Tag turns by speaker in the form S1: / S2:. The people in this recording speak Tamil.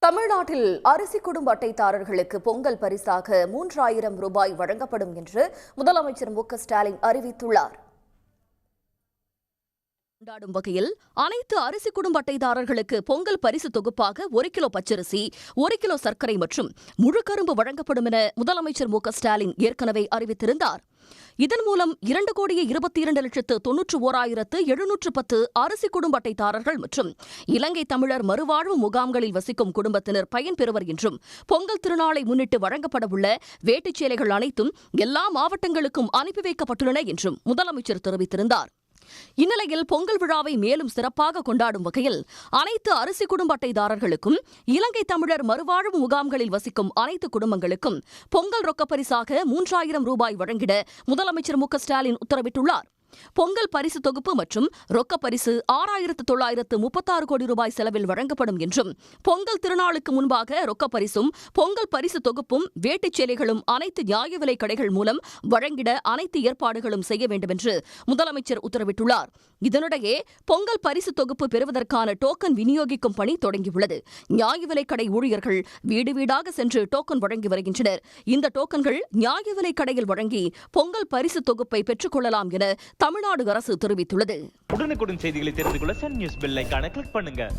S1: தமிழ்நாட்டில் அரிசி குடும்ப அட்டைதாரர்களுக்கு பொங்கல் பரிசாக 3000 ரூபாய் வழங்கப்படும் என்று முதலமைச்சர் மு.க.ஸ்டாலின் அறிவித்துள்ளார். கொண்டாடும் வகையில் அனைத்து அரிசி குடும்ப அட்டைதாரர்களுக்கு பொங்கல் பரிசு தொகுப்பாக 1 கிலோ பச்சரிசி, 1 கிலோ சர்க்கரை மற்றும் முழு கரும்பு வழங்கப்படும் என முதலமைச்சர் மு.க.ஸ்டாலின் ஏற்கனவே அறிவித்திருந்தார். இதன் மூலம் 2,22,91,710 அரிசி குடும்ப அட்டைதாரர்கள் மற்றும் இலங்கை தமிழர் மறுவாழ்வு முகாம்களில் வசிக்கும் குடும்பத்தினர் பயன்பெறுவர் என்றும், பொங்கல் திருநாளை முன்னிட்டு வழங்கப்படவுள்ள வேட்டிச் சேலைகள் அனைத்தும் எல்லா மாவட்டங்களுக்கும் அனுப்பி வைக்கப்பட்டுள்ளன என்றும் முதலமைச்சர் தெரிவித்திருந்தார். இந்நிலையில் பொங்கல் விழாவை மேலும் சிறப்பாக கொண்டாடும் வகையில் அனைத்து அரிசி குடும்ப அட்டைதாரர்களுக்கும் இலங்கை தமிழர் மறுவாழ்வு முகாம்களில் வசிக்கும் அனைத்து குடும்பங்களுக்கும் பொங்கல் ரொக்கப்பரிசாக 3000 ரூபாய் வழங்கிட முதலமைச்சர் மு.க.ஸ்டாலின் உத்தரவிட்டுள்ளார். பொங்கல் பரிசு தொகுப்பு மற்றும் ரொக்கப் பரிசு 6,936 கோடி ரூபாய் செலவில் வழங்கப்படும் என்றும், பொங்கல் திருநாளுக்கு முன்பாக ரொக்கப் பரிசும் பொங்கல் பரிசு தொகுப்பும் வேட்டிச் சேலைகளும் அனைத்து நியாய விலைக் கடைகள் மூலம் வழங்கிட அனைத்து ஏற்பாடுகளும் செய்ய வேண்டும் என்று முதலமைச்சர் உத்தரவிட்டுள்ளார். இதனிடையே பொங்கல் பரிசு தொகுப்பு பெறுவதற்கான டோக்கன் விநியோகிக்கும் பணி தொடங்கியுள்ளது. நியாய விலைக் கடை ஊழியர்கள் வீடு வீடாக சென்று டோக்கன் வழங்கி வருகின்றனர். இந்த டோக்கன்கள் நியாய விலைக் கடையில் வழங்கி பொங்கல் பரிசு தொகுப்பை பெற்றுக் கொள்ளலாம் என தமிழ்நாடு அரசு தெரிவித்துள்ளது.
S2: உடனுக்குடன் செய்திகளை தெரிந்து கொள்ள சன் நியூஸ் பெல் ஐகானை கிளிக் பண்ணுங்க.